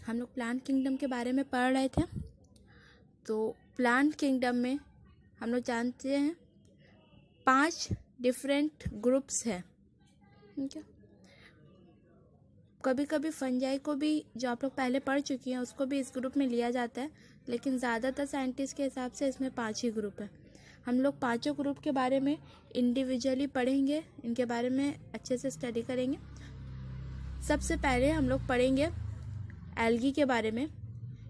हम लोग plant kingdom के बारे में पढ़ रहे थे। तो प्लांट किंगडम में हम लोग जानते हैं 5 डिफरेंट ग्रुप्स हैं। ठीक है, कभी कभी फंजाई को भी, जो आप लोग पहले पढ़ चुकी हैं, उसको भी इस ग्रुप में लिया जाता है, लेकिन ज़्यादातर साइंटिस्ट के हिसाब से इसमें 5 ही ग्रुप है। हम लोग पांचों ग्रुप के बारे में इंडिविजुअली पढ़ेंगे, इनके बारे में अच्छे से स्टडी करेंगे। सबसे पहले हम लोग पढ़ेंगे एल्गी के बारे में।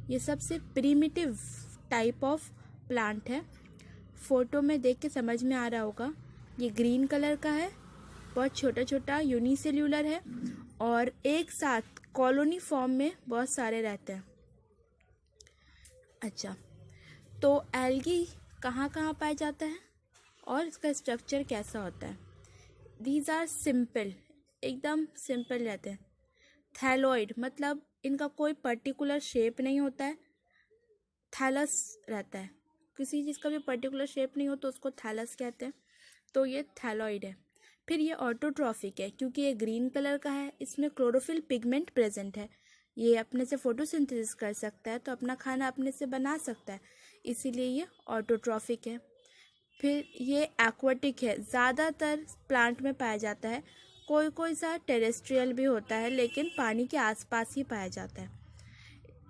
ये सबसे प्रिमिटिव टाइप ऑफ प्लांट है। फोटो में देख के समझ में आ रहा होगा, ये ग्रीन कलर का है, बहुत छोटा छोटा यूनिसेल्यूलर है और एक साथ कॉलोनी फॉर्म में बहुत सारे रहते हैं। अच्छा, तो एल्गी कहाँ कहाँ पाया जाता है और इसका स्ट्रक्चर कैसा होता है? दीज आर सिंपल, एकदम सिंपल रहते हैं। थैलोइड मतलब इनका कोई पर्टिकुलर शेप नहीं होता है, थैलस रहता है। किसी चीज़ का भी पर्टिकुलर शेप नहीं हो तो उसको थैलस कहते हैं। तो ये थैलोइड है। फिर ये ऑटोट्रॉफिक है क्योंकि ये ग्रीन कलर का है, इसमें क्लोरोफिल पिगमेंट प्रेजेंट है। ये अपने से फोटोसिंथेसिस कर सकता है, तो अपना खाना अपने से बना सकता है, इसीलिए ये ऑटोट्रॉफिक है। फिर ये एक्वाटिक है, ज़्यादातर प्लांट में पाया जाता है। कोई कोई सा टेरेस्ट्रियल भी होता है, लेकिन पानी के आसपास ही पाया जाता है।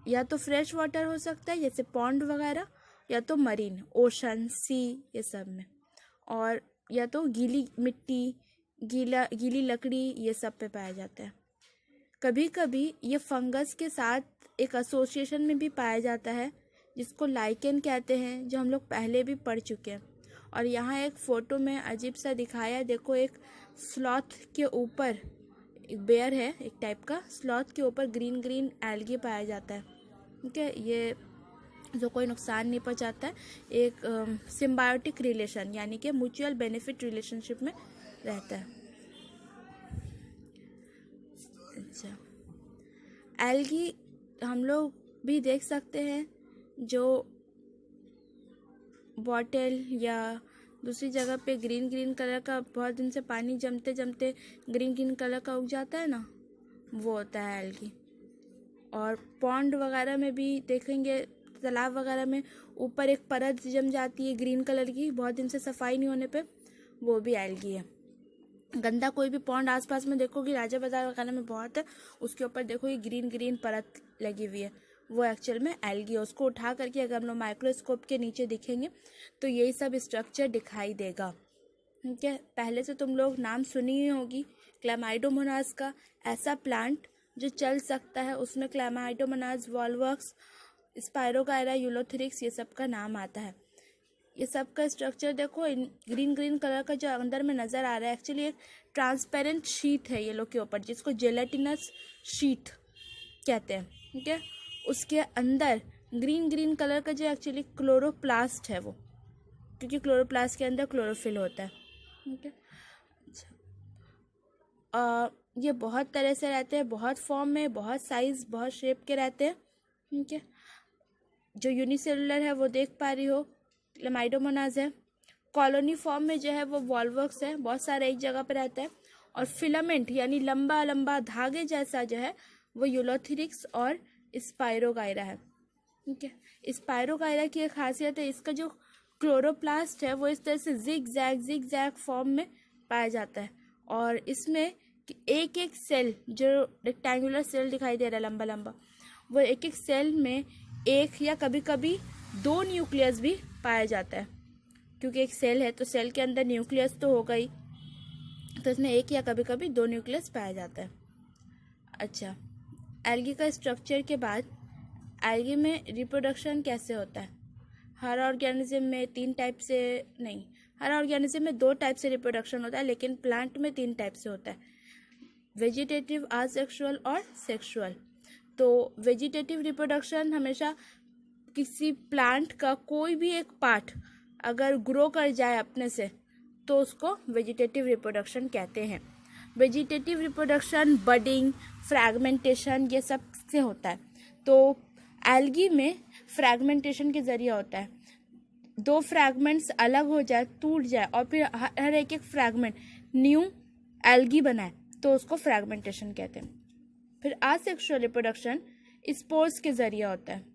या तो फ्रेश वाटर हो सकता है जैसे पॉन्ड वगैरह, या तो मरीन, ओशन, सी, ये सब में, और या तो गीली मिट्टी, गीली लकड़ी, ये सब पे पाया जाता है। कभी कभी ये फंगस के साथ एक एसोसिएशन में भी पाया जाता है, जिसको लाइकेन कहते हैं, जो हम लोग पहले भी पढ़ चुके हैं। और यहाँ एक फ़ोटो में अजीब सा दिखाया है, देखो एक स्लॉथ के ऊपर एक बेयर है, एक टाइप का स्लॉथ के ऊपर ग्रीन ग्रीन एल्गी पाया जाता है। ठीक है, ये जो कोई नुकसान नहीं पहुंचाता है, एक सिम्बायोटिक रिलेशन यानी कि म्यूचुअल बेनिफिट रिलेशनशिप में रहता है। अच्छा, एल्गी हम लोग भी देख सकते हैं, जो बॉटल या दूसरी जगह पे ग्रीन ग्रीन कलर का, बहुत दिन से पानी जमते जमते ग्रीन ग्रीन कलर का उग जाता है ना, वो होता है एल्गी। और पॉन्ड वगैरह में भी देखेंगे, तालाब वगैरह में ऊपर एक परत जम जाती है ग्रीन कलर की, बहुत दिन से सफाई नहीं होने पे, वो भी एल्गी है। गंदा कोई भी पॉन्ड आसपास में देखोगे, राजा बाजार वगैरह में बहुत है, उसके ऊपर देखोगे ग्रीन ग्रीन परत लगी हुई है, वो एक्चुअल में एल्गी है। उसको उठा करके अगर हम लोग माइक्रोस्कोप के नीचे दिखेंगे तो यही सब स्ट्रक्चर दिखाई देगा। ठीक है, पहले से तुम लोग नाम सुनी ही होगी क्लैमाइडोमोनास का। ऐसा प्लांट जो चल सकता है, उसमें क्लैमाइडोमोनास, वॉल्वक्स, स्पायरोगायरा, यूलोथेरिक्स, ये सब का नाम आता है। ये सब का स्ट्रक्चर देखो, ग्रीन ग्रीन कलर का जो अंदर में नज़र आ रहा है, एक्चुअली एक ट्रांसपेरेंट शीट है येलो के ऊपर, जिसको जेलेटिनस शीट कहते हैं। ठीक है, उसके अंदर ग्रीन ग्रीन कलर का जो एक्चुअली क्लोरोप्लास्ट है वो, क्योंकि क्लोरोप्लास्ट के अंदर क्लोरोफिल होता है। ठीक है, अच्छा, ये बहुत तरह से रहते हैं, बहुत फॉर्म में, बहुत साइज, बहुत शेप के रहते हैं। ठीक है, जो यूनिसेलुलर है वो देख पा रही हो, क्लैमाइडोमोनास है। कॉलोनी फॉर्म में जो है वो वॉल्वक्स है, बहुत सारे एक जगह पे रहता है। और फिलामेंट यानी लंबा लंबा धागे जैसा जो है वो यूलोथेरिक्स और स्पायरोगायरा है। ठीक है, स्पायरोगायरा की एक खासियत है, इसका जो क्लोरोप्लास्ट है वो इस तरह से जिग जैग फॉर्म में पाया जाता है। और इसमें एक एक सेल, जो रेक्टेंगुलर सेल दिखाई दे रहा है लंबा लंबा, वो एक एक सेल में एक या कभी कभी 2 न्यूक्लियस भी पाया जाता है, क्योंकि एक सेल है तो सेल के अंदर न्यूक्लियस तो होगा ही, तो इसमें एक या कभी कभी 2 न्यूक्लियस पाया जाता है। अच्छा, एल्गी का स्ट्रक्चर के बाद एल्गी में रिप्रोडक्शन कैसे होता है? हर ऑर्गेनिज्म में 3 टाइप से नहीं, हर ऑर्गेनिज्म में 2 टाइप से रिप्रोडक्शन होता है, लेकिन प्लांट में 3 टाइप से होता है, वेजिटेटिव, असेक्सुअल और सेक्सुअल। तो वेजिटेटिव रिप्रोडक्शन हमेशा किसी प्लांट का कोई भी एक पार्ट अगर ग्रो कर जाए अपने से, तो उसको वेजिटेटिव रिप्रोडक्शन कहते हैं। वेजिटेटिव रिप्रोडक्शन बडिंग, फ्रैगमेंटेशन, ये सब से होता है। तो एल्गी में फ्रैगमेंटेशन के जरिए होता है, 2 फ्रैगमेंट्स अलग हो जाए, टूट जाए, और फिर हर एक एक फ्रैगमेंट न्यू एल्गी बनाए, तो उसको फ्रैगमेंटेशन कहते हैं। फिर असेक्सुअल रिप्रोडक्शन, स्पोर्स के जरिए होता है।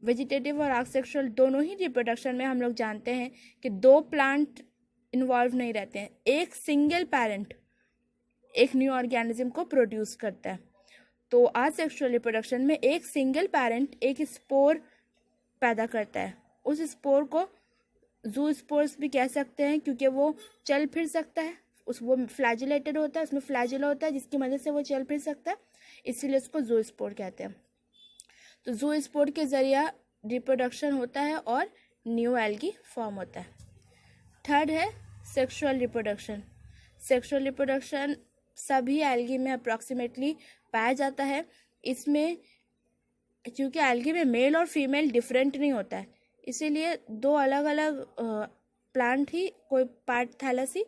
वेजिटेटिव और आसेक्सुअल दोनों ही रिप्रोडक्शन में हम लोग जानते हैं कि दो प्लांट इन्वॉल्व नहीं रहते हैं, एक सिंगल पेरेंट एक न्यू ऑर्गेनिज्म को प्रोड्यूस करता है। तो आसेक्सुअल रिप्रोडक्शन में एक सिंगल पेरेंट एक स्पोर पैदा करता है। उस स्पोर को जू स्पोर्स भी कह सकते हैं क्योंकि वो चल फिर सकता है, वो फ्लैजिलेटेड होता है, उसमें फ्लैजिला होता है जिसकी मदद से वो चल फिर सकता है, इसीलिए उसको जू स्पोर कहते हैं। तो जू स्पोर के जरिए रिप्रोडक्शन होता है और न्यू एल्गी फॉर्म होता है। थर्ड है सेक्सुअल रिप्रोडक्शन। सेक्सुअल रिप्रोडक्शन सभी एल्गी में अप्रॉक्सीमेटली पाया जाता है। इसमें क्योंकि एल्गी में मेल और फीमेल डिफरेंट नहीं होता है, इसीलिए दो अलग अलग प्लांट ही कोई पार्ट थैलेसी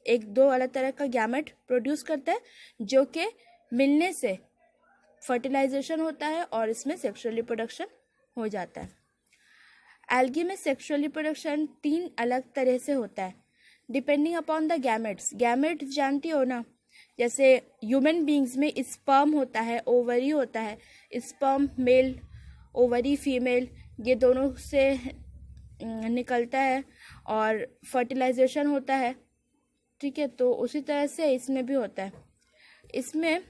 एक दो अलग तरह का गैमेट प्रोड्यूस करता है जो कि मिलने से फर्टिलाइजेशन होता है और इसमें सेक्सुअल रिप्रोडक्शन हो जाता है। एल्गी में सेक्सुअल रिप्रोडक्शन 3 अलग तरह से होता है depending upon the gametes. Gametes जानती हो ना, जैसे ह्यूमन बींग्स में स्पर्म होता है, ओवरी होता है, स्पर्म मेल, ओवरी फीमेल, ये दोनों से निकलता है और फर्टिलाइजेशन होता है। ठीक है, तो उसी तरह से इसमें भी होता है। इसमें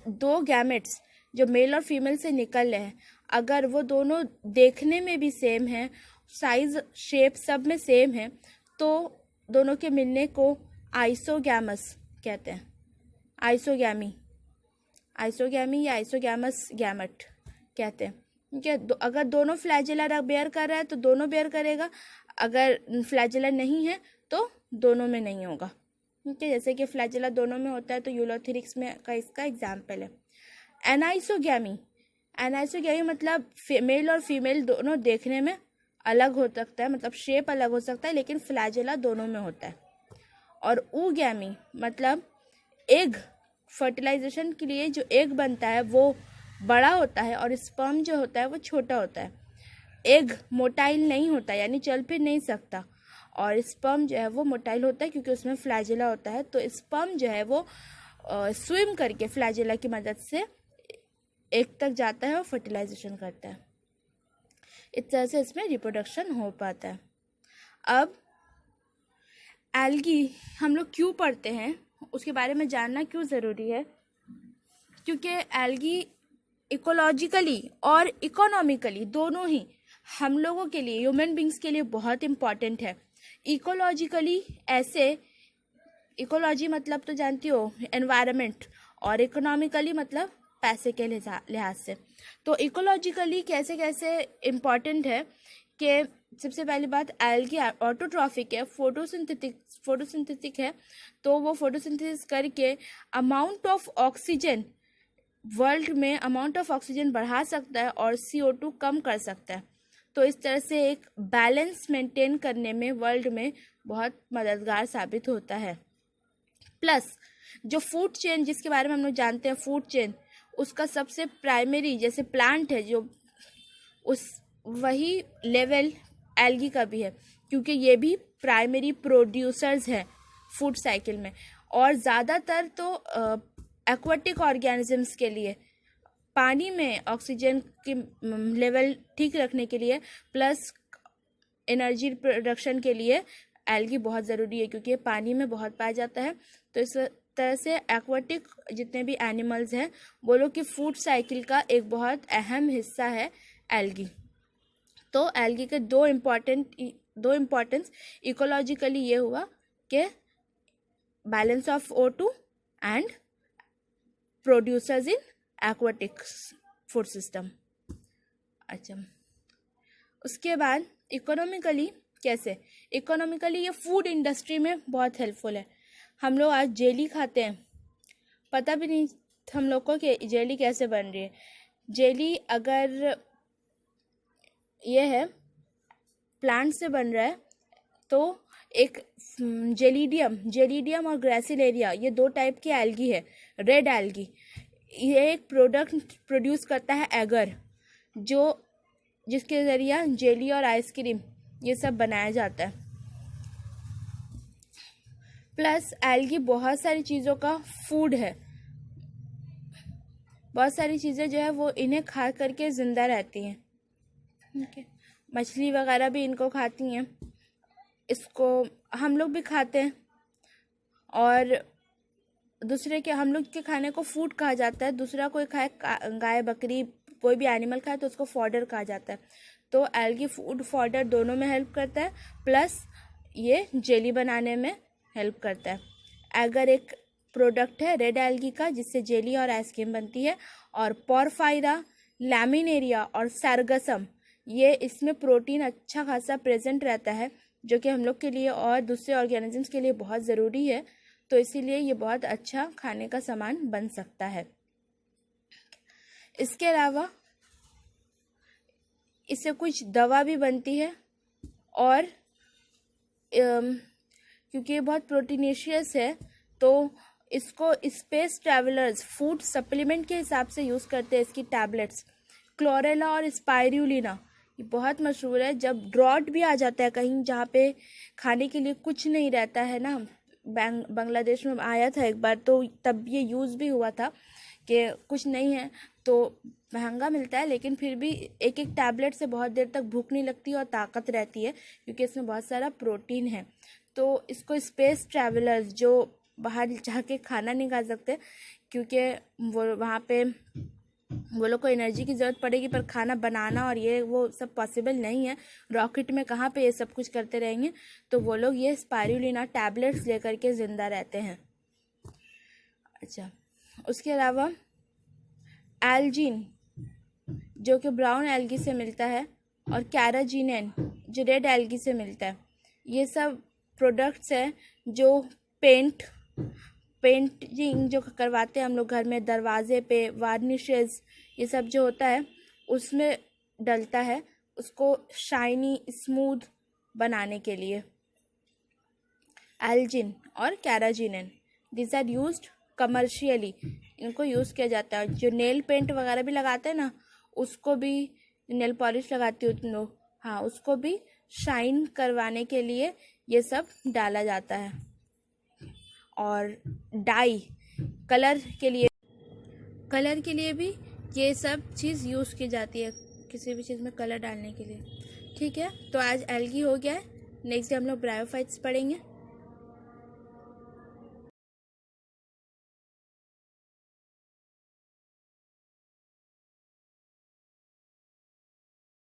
दो गैमेट्स जो मेल और फीमेल से निकल रहे हैं, अगर वो दोनों देखने में भी सेम है, साइज शेप सब में सेम है, तो दोनों के मिलने को आइसोगैमस कहते हैं। आइसोगैमी या आइसोगैमस गैमेट कहते हैं। ठीक है, अगर दोनों फ्लैजिला बेयर कर रहा है तो दोनों बेयर करेगा, अगर फ्लैजिला नहीं है तो दोनों में नहीं होगा। ठीक है, जैसे कि फ्लैजिला दोनों में होता है तो यूलोथेरिक्स में का इसका एग्जाम्पल है। एनाइसोगैमी मतलब मेल और फीमेल दोनों देखने में अलग हो सकता है, मतलब शेप अलग हो सकता है, लेकिन फ्लैजिला दोनों में होता है। और ऊगैमी मतलब एग, फर्टिलाइजेशन के लिए जो एग बनता है वो बड़ा होता है और स्पर्म जो होता है वो छोटा होता है। एग मोटाइल नहीं होता, यानी चल फिर नहीं सकता, और स्पर्म जो है वो मोटाइल होता है क्योंकि उसमें फ्लैजिला होता है। तो स्पर्म जो है वो स्विम करके फ्लैजिला की मदद से एग तक जाता है और फर्टिलाइजेशन करता है। इस तरह से इसमें रिप्रोडक्शन हो पाता है। अब एल्गी हम लोग क्यों पढ़ते हैं, उसके बारे में जानना क्यों ज़रूरी है, क्योंकि एल्गी इकोलॉजिकली और इकोनॉमिकली दोनों ही हम लोगों के लिए, ह्यूमन बींग्स के लिए बहुत इम्पॉर्टेंट है। इकोलॉजिकली ऐसे, इकोलॉजी मतलब तो जानती हो एनवायरनमेंट, और इकोनॉमिकली मतलब पैसे के लिहाज से। तो इकोलॉजिकली कैसे कैसे इम्पॉर्टेंट है कि सबसे पहली बात, एल्गी ऑटोट्रॉफिक है, फोटोसिंथेटिक है, तो वो फोटोसिंथेसिस करके अमाउंट ऑफ ऑक्सीजन वर्ल्ड में अमाउंट ऑफ ऑक्सीजन बढ़ा सकता है और CO2 कम कर सकता है। तो इस तरह से एक बैलेंस मेंटेन करने में वर्ल्ड में बहुत मददगार साबित होता है। प्लस जो फूड चेन जिसके बारे में हम लोग जानते हैं, फूड चेन, उसका सबसे प्राइमरी जैसे प्लांट है जो उस वही लेवल एल्गी का भी है, क्योंकि ये भी प्राइमरी प्रोड्यूसर्स हैं फूड साइकिल में। और ज़्यादातर तो एक्वाटिक ऑर्गेनिजम्स के लिए पानी में ऑक्सीजन की लेवल ठीक रखने के लिए प्लस एनर्जी प्रोडक्शन के लिए एल्गी बहुत ज़रूरी है, क्योंकि पानी में बहुत पाया जाता है। तो इस तरह से एक्वाटिक जितने भी एनिमल्स हैं वो लोग की फूड साइकिल का एक बहुत अहम हिस्सा है एल्गी। तो एल्गी के दो इम्पॉर्टेंस इकोलॉजिकली ये हुआ कि balance of O2 and producers in aquatic food system. अच्छा, उसके बाद इकोनॉमिकली कैसे, इकोनॉमिकली ये फूड इंडस्ट्री में बहुत हेल्पफुल है। हम लोग आज जेली खाते हैं, पता भी नहीं हम लोग को कि जेली कैसे बन रही है। जेली अगर ये है प्लांट से बन रहा है तो एक जेलीडियम और ग्रेसिलेरिया, ये दो टाइप की एल्गी है, रेड एल्गी। ये एक प्रोडक्ट प्रोड्यूस करता है एगर, जिसके ज़रिए जेली और आइसक्रीम ये सब बनाया जाता है। प्लस एल्गी बहुत सारी चीज़ों का फूड है, बहुत सारी चीज़ें जो है वो इन्हें खा करके ज़िंदा रहती हैं। ठीक है, मछली वगैरह भी इनको खाती हैं, इसको हम लोग भी खाते हैं, और दूसरे के हम लोग के खाने को फूड कहा जाता है, दूसरा कोई खाए, गाय बकरी कोई भी एनिमल खाए तो उसको फॉडर कहा जाता है। तो एल्गी फूड फॉडर दोनों में हेल्प करता है, प्लस ये जेली बनाने में हेल्प करता है। अगर एक प्रोडक्ट है रेड एल्गी का जिससे जेली और आइसक्रीम बनती है, और पोरफायरा, लैमिनेरिया और सरगसम, ये इसमें प्रोटीन अच्छा खासा प्रेजेंट रहता है जो कि हम लोग के लिए और दूसरे ऑर्गेनिजम्स के लिए बहुत ज़रूरी है। तो इसीलिए ये बहुत अच्छा खाने का सामान बन सकता है। इसके अलावा इससे कुछ दवा भी बनती है, और क्योंकि ये बहुत प्रोटीनेशियस है तो इसको स्पेस ट्रैवलर्स फूड सप्लीमेंट के हिसाब से यूज़ करते हैं। इसकी टैबलेट्स क्लोरेला और स्पाइरुलिना ये बहुत मशहूर है। जब ड्रॉट भी आ जाता है कहीं जहाँ पे खाने के लिए कुछ नहीं रहता है ना, बांग्लादेश में आया था एक बार, तो तब ये यूज़ भी हुआ था कि कुछ नहीं है तो महंगा मिलता है, लेकिन फिर भी एक एक टैबलेट से बहुत देर तक भूख नहीं लगती और ताकत रहती है क्योंकि इसमें बहुत सारा प्रोटीन है। तो इसको स्पेस ट्रैवलर्स जो बाहर जाके खाना नहीं खा सकते क्योंकि वो वहाँ पे वो लोग को एनर्जी की ज़रूरत पड़ेगी, पर खाना बनाना और ये वो सब पॉसिबल नहीं है, रॉकेट में कहाँ पे ये सब कुछ करते रहेंगे, तो वो लोग ये स्पाइरुलिना टैबलेट्स लेकर के ज़िंदा रहते हैं। अच्छा, उसके अलावा एल्जीन जो कि ब्राउन एल्गी से मिलता है, और कैराजीनेन जो रेड एल्गी से मिलता है, ये सब प्रोडक्ट्स हैं जो पेंटिंग जो करवाते हैं हम लोग घर में, दरवाजे पे वार्निशेस, ये सब जो होता है उसमें डलता है उसको शाइनी स्मूथ बनाने के लिए। एल्जिन और कैराजीनेन दिस आर यूज्ड कमर्शियली, इनको यूज़ किया जाता है। जो नेल पेंट वगैरह भी लगाते हैं ना, उसको भी, नेल पॉलिश लगाती हो तुम लोग, हाँ, उसको भी शाइन करवाने के लिए ये सब डाला जाता है। और डाई कलर के लिए भी ये सब चीज़ यूज़ की जाती है, किसी भी चीज़ में कलर डालने के लिए। ठीक है, तो आज एल्गी हो गया है, नेक्स्ट डे हम लोग ब्रायोफाइट्स पढ़ेंगे।